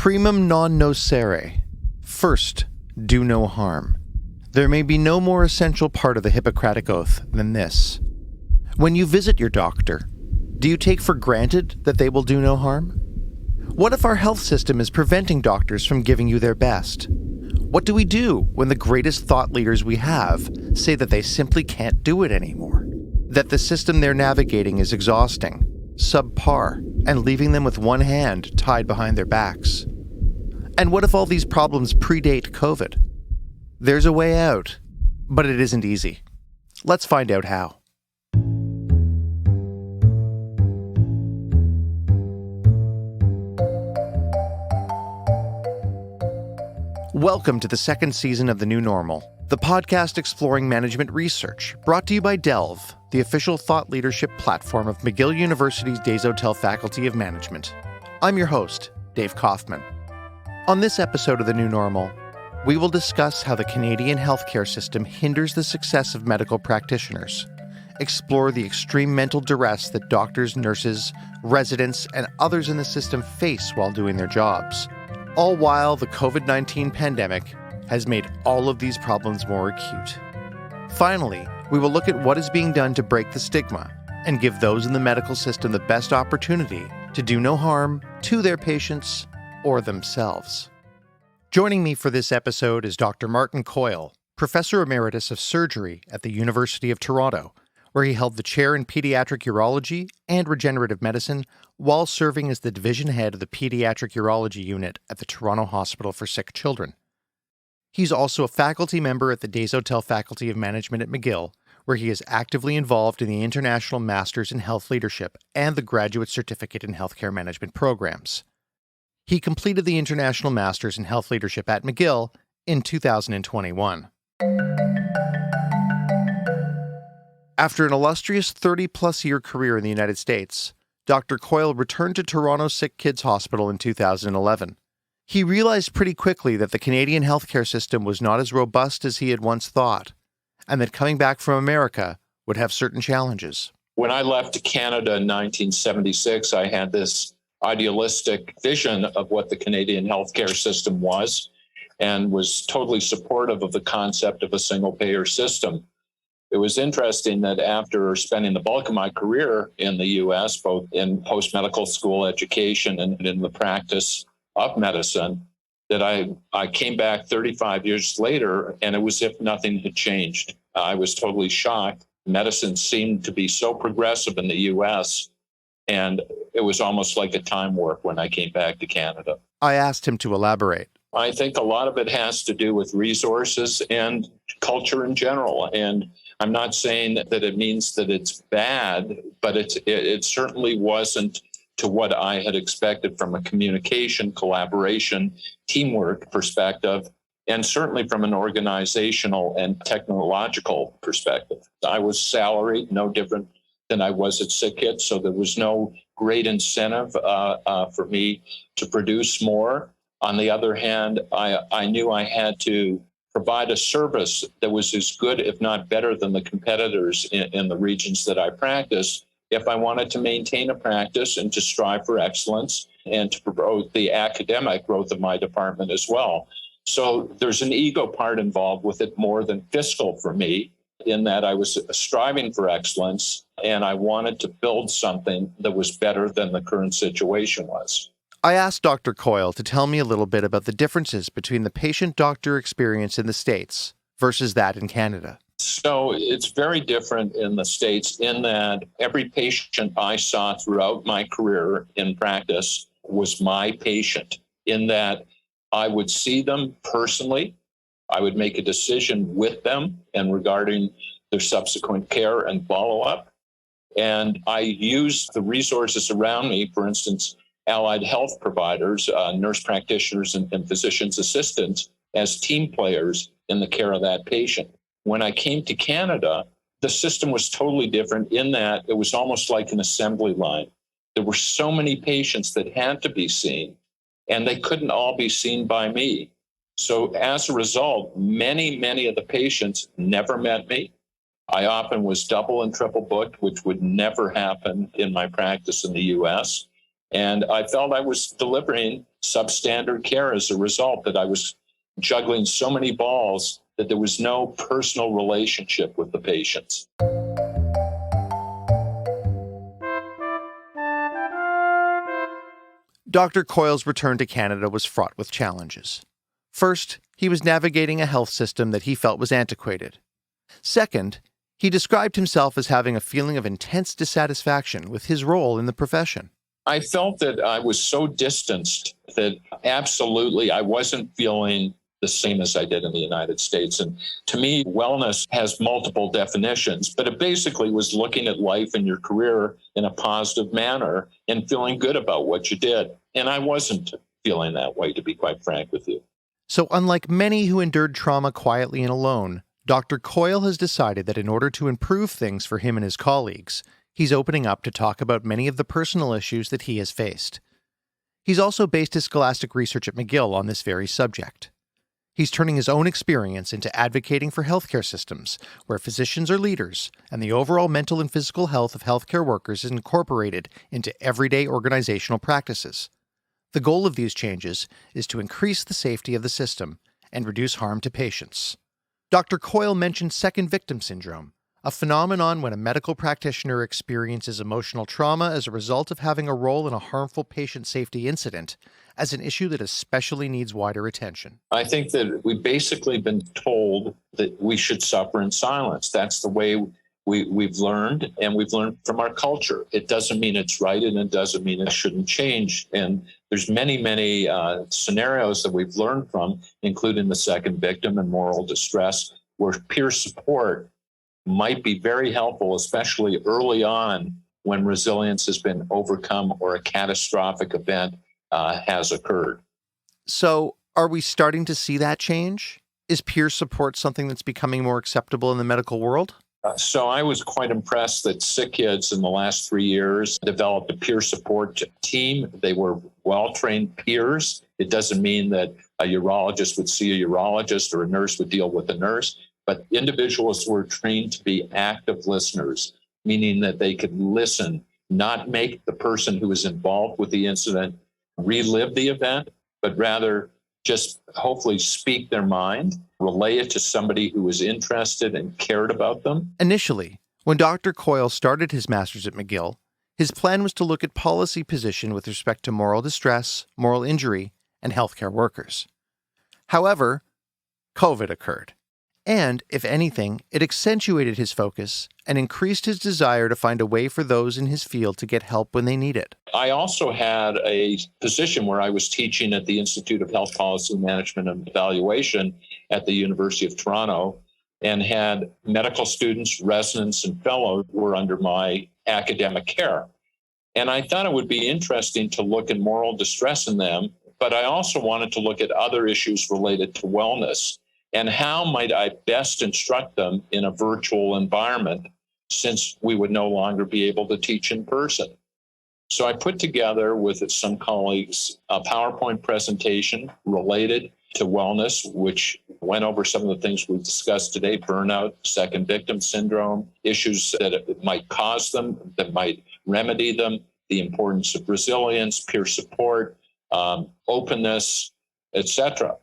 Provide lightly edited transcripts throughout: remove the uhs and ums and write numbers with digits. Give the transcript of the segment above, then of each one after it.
Primum non nocere. First, do no harm. There may be no more essential part of the Hippocratic Oath than this. When you visit your doctor, do you take for granted that they will do no harm? What if our health system is preventing doctors from giving you their best? What do we do when the greatest thought leaders we have say that they simply can't do it anymore? That the system they're navigating is exhausting, subpar, and leaving them with one hand tied behind their backs? And what if all these problems predate COVID? There's a way out, but it isn't easy. Let's find out how. Welcome to the second season of The New Normal, the podcast exploring management research, brought to you by Delve, the official thought leadership platform of McGill University's Desautels Faculty of Management. I'm your host, Dave Kaufman. On this episode of The New Normal, we will discuss how the Canadian healthcare system hinders the success of medical practitioners, explore the extreme mental duress that doctors, nurses, residents, and others in the system face while doing their jobs, all while the COVID-19 pandemic has made all of these problems more acute. Finally, we will look at what is being done to break the stigma and give those in the medical system the best opportunity to do no harm to their patients or themselves. Joining me for this episode is Dr. Martin Koyle, Professor Emeritus of Surgery at the University of Toronto, where he held the chair in pediatric urology and regenerative medicine while serving as the division head of the pediatric urology unit at the Toronto Hospital for Sick Children. He's also a faculty member at the Desautels Faculty of Management at McGill, where he is actively involved in the International Masters in Health Leadership and the Graduate Certificate in Healthcare Management programs. He completed the International Masters in Health Leadership at McGill in 2021. After an illustrious 30-plus year career in the United States, Dr. Koyle returned to Toronto Sick Kids Hospital in 2011. He realized pretty quickly that the Canadian healthcare system was not as robust as he had once thought, and that coming back from America would have certain challenges. When I left Canada in 1976, I had this idealistic vision of what the Canadian healthcare system was and was totally supportive of the concept of a single-payer system. It was interesting that after spending the bulk of my career in the U.S., both in post-medical school education and in the practice of medicine, that I came back 35 years later, and it was as if nothing had changed. I was totally shocked. Medicine seemed to be so progressive in the U.S., and it was almost like a time warp when I came back to Canada. I asked him to elaborate. I think a lot of it has to do with resources and culture in general. And I'm not saying that it means that it's bad, but it certainly wasn't to what I had expected from a communication, collaboration, teamwork perspective, and certainly from an organizational and technological perspective. I was salaried, no different than I was at Sick Kids, so there was no great incentive for me to produce more. On the other hand, I knew I had to provide a service that was as good, if not better, than the competitors in the regions that I practice if I wanted to maintain a practice and to strive for excellence and to promote the academic growth of my department as well. So there's an ego part involved with it more than fiscal for me, in that I was striving for excellence and I wanted to build something that was better than the current situation was. I asked Dr. Koyle to tell me a little bit about the differences between the patient-doctor experience in the States versus that in Canada. So it's very different in the States in that every patient I saw throughout my career in practice was my patient, in that I would see them personally. I would make a decision with them and regarding their subsequent care and follow-up. And I used the resources around me, for instance, allied health providers, nurse practitioners, and physician's assistants as team players in the care of that patient. When I came to Canada, the system was totally different in that it was almost like an assembly line. There were so many patients that had to be seen, and they couldn't all be seen by me. So as a result, many of the patients never met me. I often was double and triple booked, which would never happen in my practice in the U.S. And I felt I was delivering substandard care as a result, that I was juggling so many balls that there was no personal relationship with the patients. Dr. Koyle's return to Canada was fraught with challenges. First, he was navigating a health system that he felt was antiquated. Second, he described himself as having a feeling of intense dissatisfaction with his role in the profession. I felt that I was so distanced that absolutely I wasn't feeling the same as I did in the United States. And to me, wellness has multiple definitions, but it basically was looking at life and your career in a positive manner and feeling good about what you did. And I wasn't feeling that way, to be quite frank with you. So unlike many who endured trauma quietly and alone, Dr. Koyle has decided that in order to improve things for him and his colleagues, he's opening up to talk about many of the personal issues that he has faced. He's also based his scholastic research at McGill on this very subject. He's turning his own experience into advocating for healthcare systems where physicians are leaders and the overall mental and physical health of healthcare workers is incorporated into everyday organizational practices. The goal of these changes is to increase the safety of the system and reduce harm to patients. Dr. Koyle mentioned second victim syndrome, a phenomenon when a medical practitioner experiences emotional trauma as a result of having a role in a harmful patient safety incident, as an issue that especially needs wider attention. I think that we've basically been told that we should suffer in silence. That's the way we've learned, and we've learned from our culture. It doesn't mean it's right, and it doesn't mean it shouldn't change. And there's many scenarios that we've learned from, including the second victim and moral distress, where peer support might be very helpful, especially early on when resilience has been overcome or a catastrophic event has occurred. So, are we starting to see that change? Is peer support something that's becoming more acceptable in the medical world? So I was quite impressed that Sick Kids in the last 3 years developed a peer support team. They were well-trained peers. It doesn't mean that a urologist would see a urologist or a nurse would deal with a nurse, but individuals were trained to be active listeners, meaning that they could listen, not make the person who was involved with the incident relive the event, but rather just hopefully speak their mind, relay it to somebody who was interested and cared about them. Initially, when Dr. Koyle started his master's at McGill, his plan was to look at policy position with respect to moral distress, moral injury, and healthcare workers. However, COVID occurred. And, if anything, it accentuated his focus and increased his desire to find a way for those in his field to get help when they need it. I also had a position where I was teaching at the Institute of Health Policy Management and Evaluation at the University of Toronto, and had medical students, residents, and fellows who were under my academic care. And I thought it would be interesting to look at moral distress in them, but I also wanted to look at other issues related to wellness. And how might I best instruct them in a virtual environment, since we would no longer be able to teach in person? So I put together with some colleagues a PowerPoint presentation related to wellness, which went over some of the things we've discussed today: burnout, second victim syndrome, issues that it might cause them, that might remedy them, the importance of resilience, peer support, openness, etc.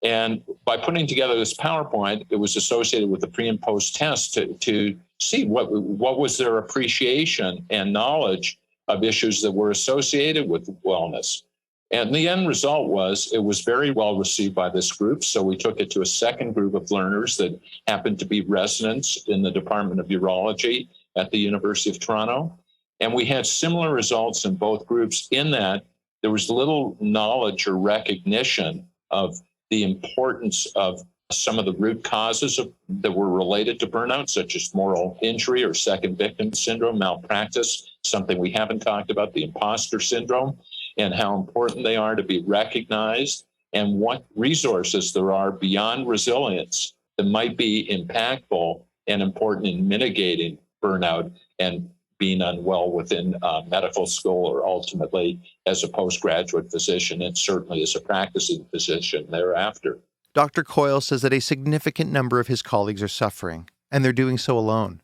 And by putting together this PowerPoint, it was associated with the pre and post test to see what was their appreciation and knowledge of issues that were associated with wellness. And the end result was it was very well received by this group. So we took it to a second group of learners that happened to be residents in the Department of Urology at the University of Toronto. And we had similar results in both groups, in that there was little knowledge or recognition of the importance of some of the root causes that were related to burnout, such as moral injury or second victim syndrome, malpractice, something we haven't talked about, the imposter syndrome, and how important they are to be recognized, and what resources there are beyond resilience that might be impactful and important in mitigating burnout and being unwell within medical school, or ultimately as a postgraduate physician, and certainly as a practicing physician thereafter. Dr. Koyle says that a significant number of his colleagues are suffering, and they're doing so alone.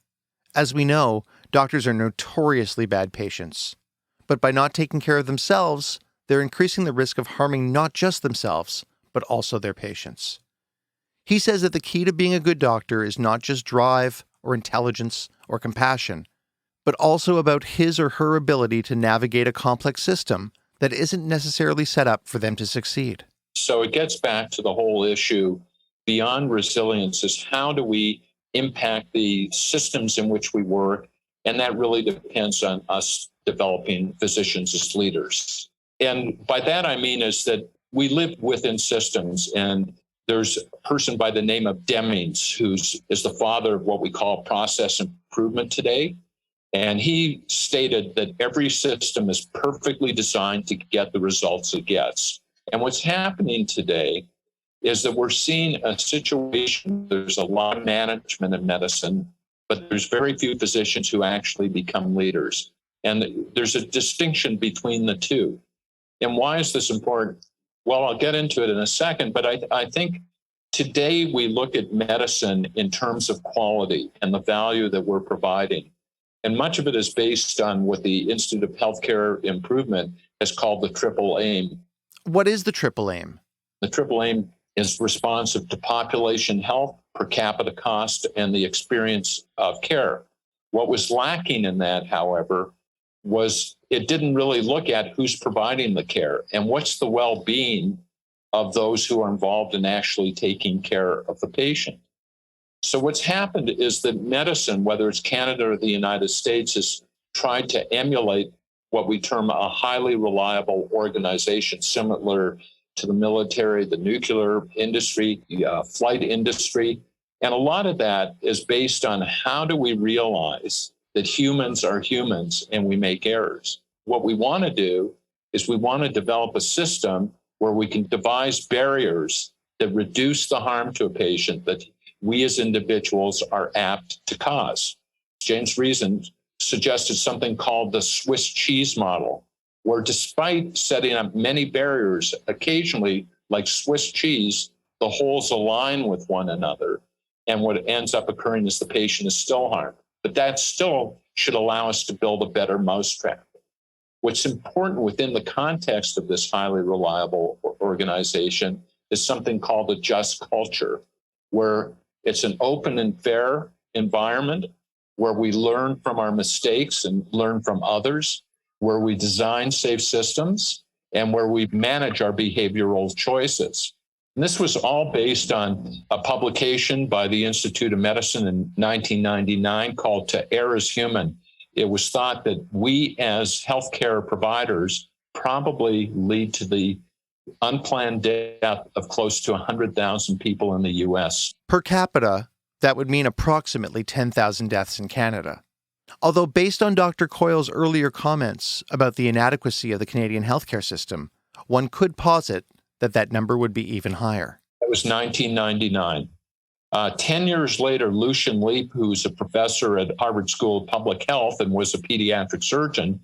As we know, doctors are notoriously bad patients. But by not taking care of themselves, they're increasing the risk of harming not just themselves, but also their patients. He says that the key to being a good doctor is not just drive or intelligence or compassion, but also about his or her ability to navigate a complex system that isn't necessarily set up for them to succeed. So it gets back to the whole issue beyond resilience is how do we impact the systems in which we work? And that really depends on us developing physicians as leaders. And by that, I mean is that we live within systems, and there's a person by the name of Demings, who is the father of what we call process improvement today. And he stated that every system is perfectly designed to get the results it gets. And what's happening today is that we're seeing a situation, there's a lot of management in medicine, but there's very few physicians who actually become leaders. And there's a distinction between the two. And why is this important? Well, I'll get into it in a second, but I think today we look at medicine in terms of quality and the value that we're providing. And much of it is based on what the Institute of Healthcare Improvement has called the triple aim. What is the triple aim? The triple aim is responsive to population health, per capita cost, and the experience of care. What was lacking in that, however, was it didn't really look at who's providing the care and what's the well-being of those who are involved in actually taking care of the patient. So what's happened is that medicine, whether it's Canada or the United States, has tried to emulate what we term a highly reliable organization, similar to the military, the nuclear industry, the flight industry. And a lot of that is based on how do we realize that humans are humans and we make errors. What we want to do is we want to develop a system where we can devise barriers that reduce the harm to a patient that we as individuals are apt to cause. James Reason suggested something called the Swiss cheese model, where despite setting up many barriers, occasionally, like Swiss cheese, the holes align with one another. And what ends up occurring is the patient is still harmed. But that still should allow us to build a better mousetrap. What's important within the context of this highly reliable organization is something called a just culture, where it's an open and fair environment where we learn from our mistakes and learn from others, where we design safe systems, and where we manage our behavioral choices. And this was all based on a publication by the Institute of Medicine in 1999 called To Err is Human. It was thought that we as healthcare providers probably lead to the unplanned death of close to 100,000 people in the U.S. Per capita, that would mean approximately 10,000 deaths in Canada. Although based on Dr. Koyle's earlier comments about the inadequacy of the Canadian healthcare system, one could posit that that number would be even higher. It was 1999. 10 years later, Lucian Leap, who's a professor at Harvard School of Public Health and was a pediatric surgeon,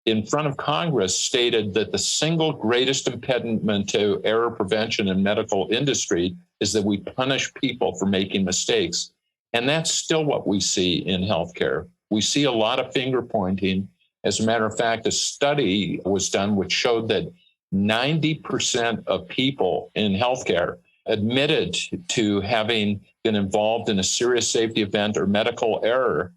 in front of Congress stated that the single greatest impediment to error prevention in medical industry is that we punish people for making mistakes. And that's still what we see in healthcare. We see a lot of finger pointing. As a matter of fact, a study was done which showed that 90% of people in healthcare admitted to having been involved in a serious safety event or medical error,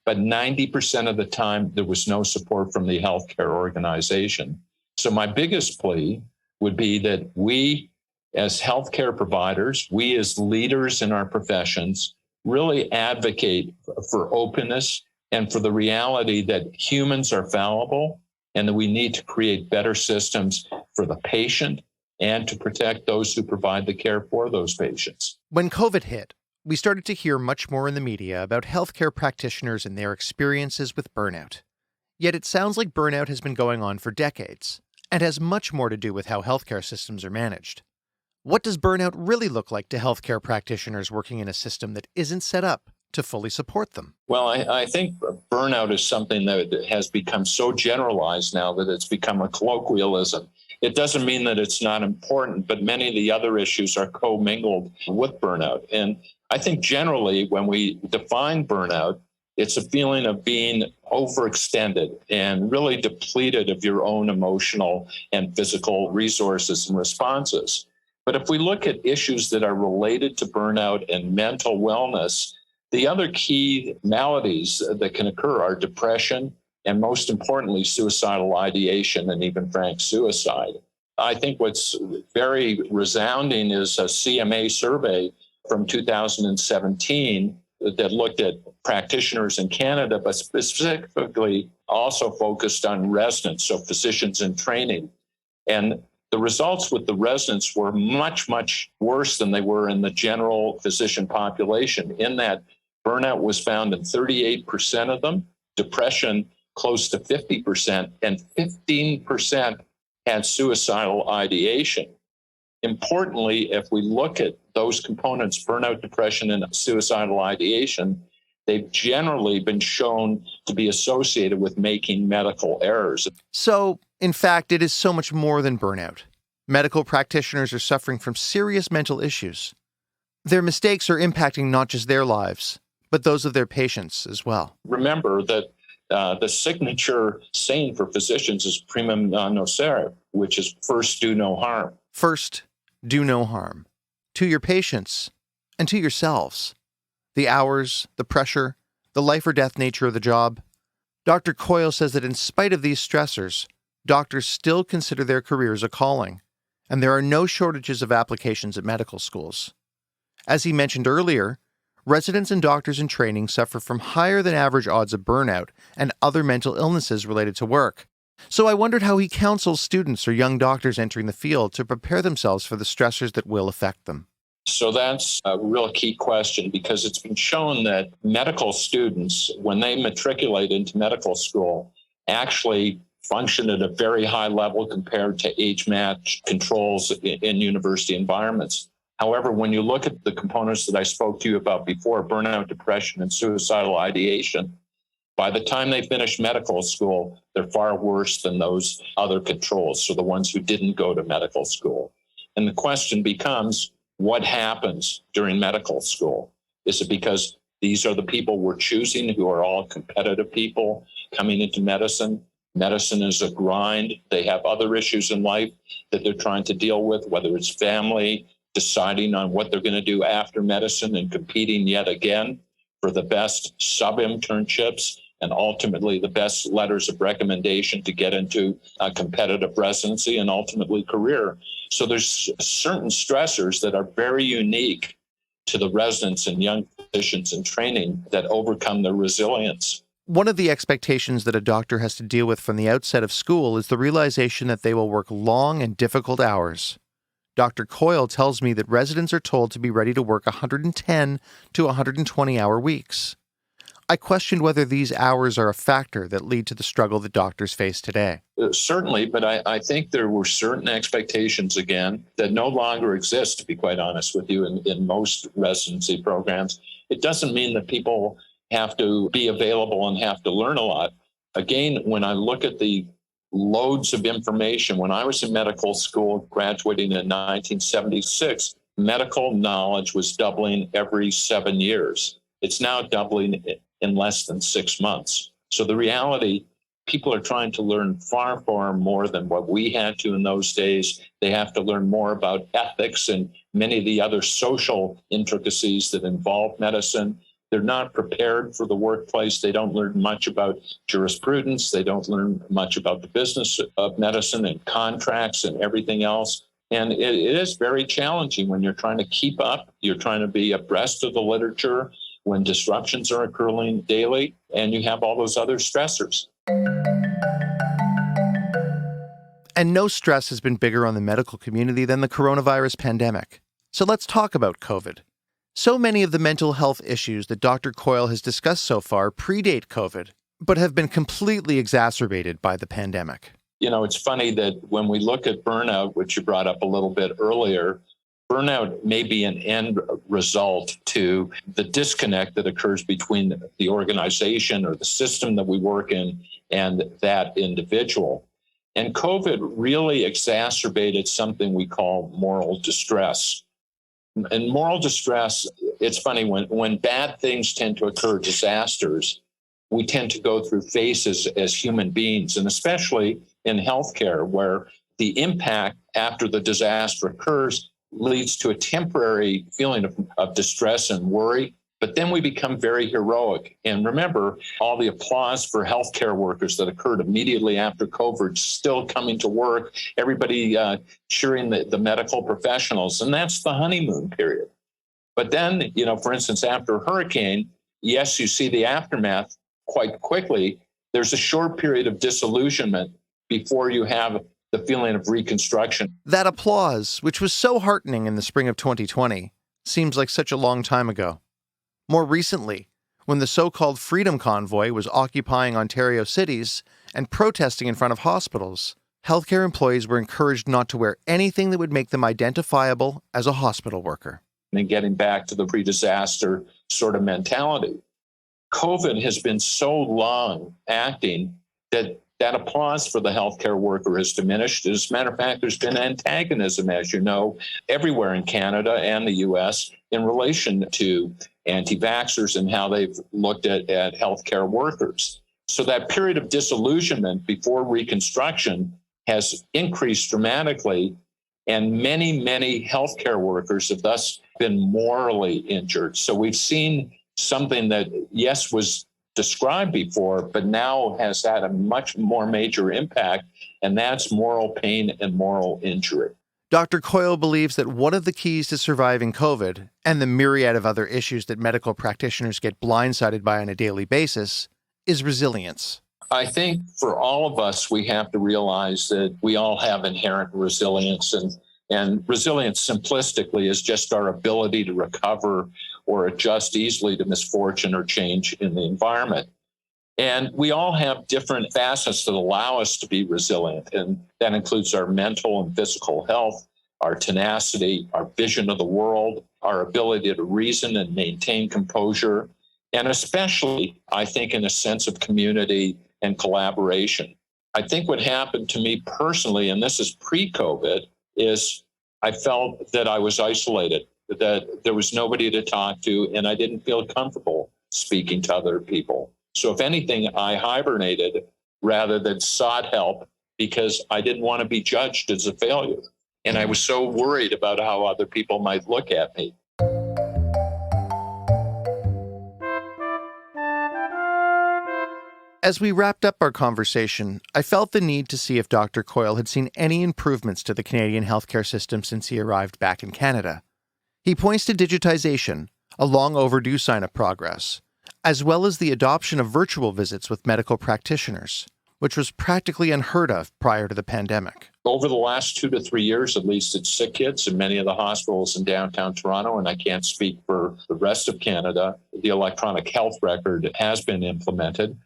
but 90% of the time there was no support from the healthcare organization. So my biggest plea would be that we as healthcare providers, we as leaders in our professions, really advocate for openness and for the reality that humans are fallible and that we need to create better systems for the patient and to protect those who provide the care for those patients. When COVID hit, we started to hear much more in the media about healthcare practitioners and their experiences with burnout. Yet it sounds like burnout has been going on for decades and has much more to do with how healthcare systems are managed. What does burnout really look like to healthcare practitioners working in a system that isn't set up to fully support them? Well, I think burnout is something that has become so generalized now that it's become a colloquialism. It doesn't mean that it's not important, but many of the other issues are commingled with burnout. And I think generally when we define burnout, It's a feeling of being overextended and really depleted of your own emotional and physical resources and responses. But if we look at issues that are related to burnout and mental wellness, the other key maladies that can occur are depression and, most importantly, suicidal ideation and even frank suicide. I think what's very resounding is a CMA survey from 2017 that looked at practitioners in Canada, but specifically also focused on residents, so physicians in training. And the results with the residents were much, much worse than they were in the general physician population, in that burnout was found in 38% of them, depression close to 50%, and 15% had suicidal ideation. Importantly, if we look at those components, burnout, depression, and suicidal ideation, they've generally been shown to be associated with making medical errors. So, in fact, it is so much more than burnout. Medical practitioners are suffering from serious mental issues. Their mistakes are impacting not just their lives, but those of their patients as well. Remember that the signature saying for physicians is primum non nocere, which is first do no harm. First, do no harm to your patients and to yourselves. The hours, the pressure, the life or death nature of the job. Dr. Koyle says that in spite of these stressors, doctors still consider their careers a calling, and there are no shortages of applications at medical schools. As he mentioned earlier, residents and doctors in training suffer from higher than average odds of burnout and other mental illnesses related to work. So I wondered how he counsels students or young doctors entering the field to prepare themselves for the stressors that will affect them. So that's a real key question, because it's been shown that medical students, when they matriculate into medical school, actually function at a very high level compared to age-matched controls in university environments. However, when you look at the components that I spoke to you about before, burnout, depression, and suicidal ideation, by the time they finish medical school, they're far worse than those other controls, so the ones who didn't go to medical school. And the question becomes, what happens during medical school? Is it because these are the people we're choosing who are all competitive people coming into medicine? Medicine is a grind. They have other issues in life that they're trying to deal with, whether it's family, deciding on what they're going to do after medicine and competing yet again for the best sub-internships and ultimately the best letters of recommendation to get into a competitive residency and ultimately career. So there's certain stressors that are very unique to the residents and young physicians in training that overcome their resilience. One of the expectations that a doctor has to deal with from the outset of school is the realization that they will work long and difficult hours. Dr. Koyle tells me that residents are told to be ready to work 110 to 120-hour weeks. I questioned whether these hours are a factor that lead to the struggle that doctors face today. Certainly, but I think there were certain expectations, again, that no longer exist, to be quite honest with you, in most residency programs. It doesn't mean that people have to be available and have to learn a lot. Again, when I look at the loads of information, when I was in medical school, graduating in 1976, medical knowledge was doubling every 7 years. It's now doubling in less than 6 months. So the reality, people are trying to learn far, far more than what we had to in those days. They have to learn more about ethics and many of the other social intricacies that involve medicine. They're not prepared for the workplace. They don't learn much about jurisprudence. They don't learn much about the business of medicine and contracts and everything else. And it is very challenging when you're trying to keep up. You're trying to be abreast of the literature when disruptions are occurring daily, and you have all those other stressors. And no stress has been bigger on the medical community than the coronavirus pandemic. So let's talk about COVID. So many of the mental health issues that Dr. Koyle has discussed so far predate COVID, but have been completely exacerbated by the pandemic. You know, it's funny that when we look at burnout, which you brought up a little bit earlier, burnout may be an end result to the disconnect that occurs between the organization or the system that we work in and that individual. And COVID really exacerbated something we call moral distress. And moral distress, it's funny, when bad things tend to occur, disasters, we tend to go through phases as human beings, and especially in healthcare, where the impact after the disaster occurs leads to a temporary feeling of distress and worry. But then we become very heroic. And remember, all the applause for healthcare workers that occurred immediately after COVID, still coming to work, everybody cheering the medical professionals. And that's the honeymoon period. But then, for instance, after a hurricane, yes, you see the aftermath quite quickly. There's a short period of disillusionment before you have the feeling of reconstruction. That applause, which was so heartening in the spring of 2020, seems like such a long time ago. More recently, when the so-called Freedom Convoy was occupying Ontario cities and protesting in front of hospitals, healthcare employees were encouraged not to wear anything that would make them identifiable as a hospital worker. And getting back to the pre-disaster sort of mentality. COVID has been so long acting that applause for the healthcare worker has diminished. As a matter of fact, there's been antagonism, as you know, everywhere in Canada and the U.S. in relation to anti-vaxxers and how they've looked at healthcare workers. So that period of disillusionment before Reconstruction has increased dramatically, and many, many healthcare workers have thus been morally injured. So we've seen something that, yes, was described before, but now has had a much more major impact, and that's moral pain and moral injury. Dr. Koyle believes that one of the keys to surviving COVID and the myriad of other issues that medical practitioners get blindsided by on a daily basis is resilience. I think for all of us, we have to realize that we all have inherent resilience, and resilience simplistically is just our ability to recover or adjust easily to misfortune or change in the environment. And we all have different facets that allow us to be resilient. And that includes our mental and physical health, our tenacity, our vision of the world, our ability to reason and maintain composure, and especially, I think, in a sense of community and collaboration. I think what happened to me personally, and this is pre-COVID, is I felt that I was isolated, that there was nobody to talk to, and I didn't feel comfortable speaking to other people. So if anything, I hibernated rather than sought help because I didn't want to be judged as a failure. And I was so worried about how other people might look at me. As we wrapped up our conversation, I felt the need to see if Dr. Koyle had seen any improvements to the Canadian healthcare system since he arrived back in Canada. He points to digitization, a long overdue sign of progress, as well as the adoption of virtual visits with medical practitioners, which was practically unheard of prior to the pandemic. Over the last 2 to 3 years, at least, it's sick kids in many of the hospitals in downtown Toronto, and I can't speak for the rest of Canada. The electronic health record has been implemented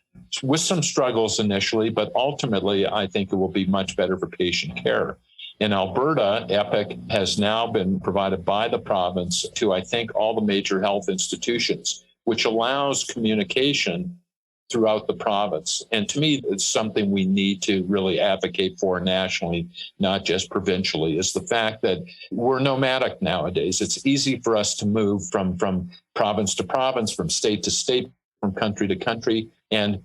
with some struggles initially, but ultimately, I think it will be much better for patient care. In Alberta, EPIC has now been provided by the province to, I think, all the major health institutions, which allows communication throughout the province. And to me, it's something we need to really advocate for nationally, not just provincially, is the fact that we're nomadic nowadays. It's easy for us to move from province to province, from state to state, from country to country. And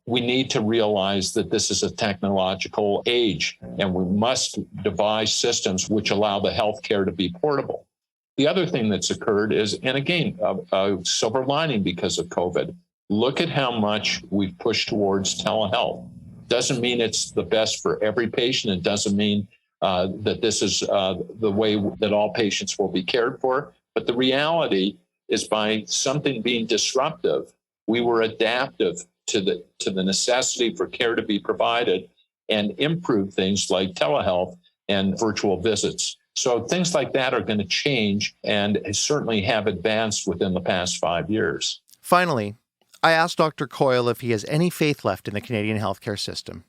we need to realize that this is a technological age, and we must devise systems which allow the healthcare to be portable. The other thing that's occurred is, and again, a silver lining because of COVID, look at how much we've pushed towards telehealth. Doesn't mean it's the best for every patient. It doesn't mean that this is the way that all patients will be cared for. But the reality is, by something being disruptive, we were adaptive to the necessity for care to be provided and improve things like telehealth and virtual visits. So things like that are going to change and certainly have advanced within the past 5 years. Finally, I asked Dr. Koyle if he has any faith left in the Canadian healthcare system.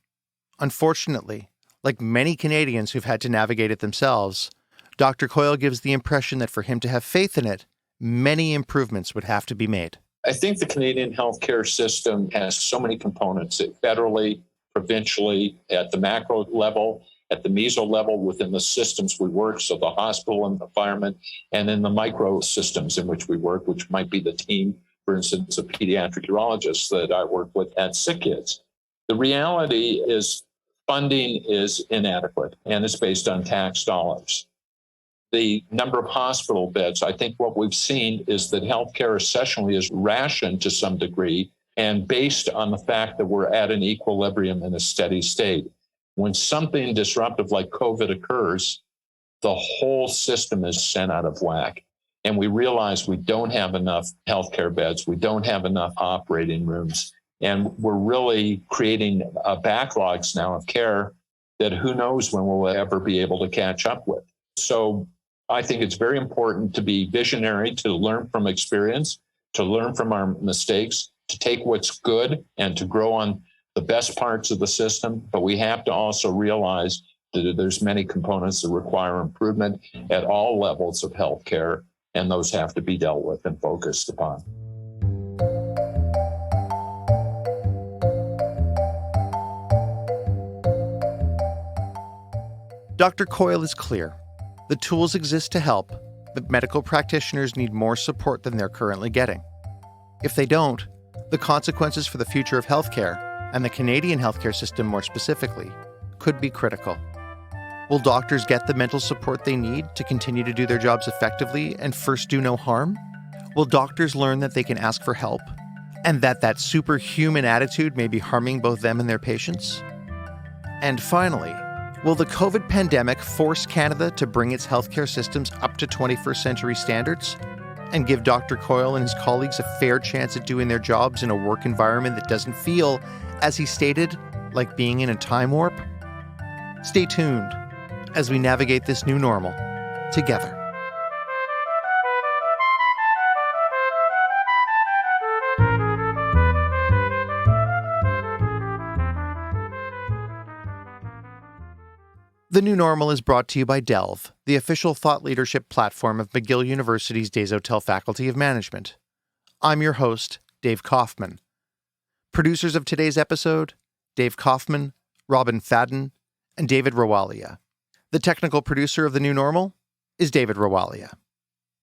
Unfortunately, like many Canadians who've had to navigate it themselves, Dr. Koyle gives the impression that for him to have faith in it, many improvements would have to be made. I think the Canadian healthcare system has so many components, federally, provincially, at the macro level, at the meso level within the systems we work, so the hospital environment, and then the micro systems in which we work, which might be the team for instance, a pediatric urologist that I work with at Sick Kids. The reality is funding is inadequate, and it's based on tax dollars. The number of hospital beds, I think what we've seen is that healthcare essentially is rationed to some degree and based on the fact that we're at an equilibrium in a steady state. When something disruptive like COVID occurs, the whole system is sent out of whack. And we realize we don't have enough healthcare beds. We don't have enough operating rooms. And we're really creating backlogs now of care that who knows when we'll ever be able to catch up with. So I think it's very important to be visionary, to learn from experience, to learn from our mistakes, to take what's good and to grow on the best parts of the system. But we have to also realize that there's many components that require improvement at all levels of healthcare, and those have to be dealt with and focused upon. Dr. Koyle is clear. The tools exist to help, but medical practitioners need more support than they're currently getting. If they don't, the consequences for the future of healthcare, and the Canadian healthcare system more specifically, could be critical. Will doctors get the mental support they need to continue to do their jobs effectively and first do no harm? Will doctors learn that they can ask for help, and that superhuman attitude may be harming both them and their patients? And finally, will the COVID pandemic force Canada to bring its healthcare systems up to 21st century standards and give Dr. Koyle and his colleagues a fair chance at doing their jobs in a work environment that doesn't feel, as he stated, like being in a time warp? Stay tuned as we navigate this new normal together. The New Normal is brought to you by Delve, the official thought leadership platform of McGill University's Desautels Faculty of Management. I'm your host, Dave Kaufman. Producers of today's episode, Dave Kaufman, Robin Fadden, and David Rawalia. The technical producer of The New Normal is David Rawalia.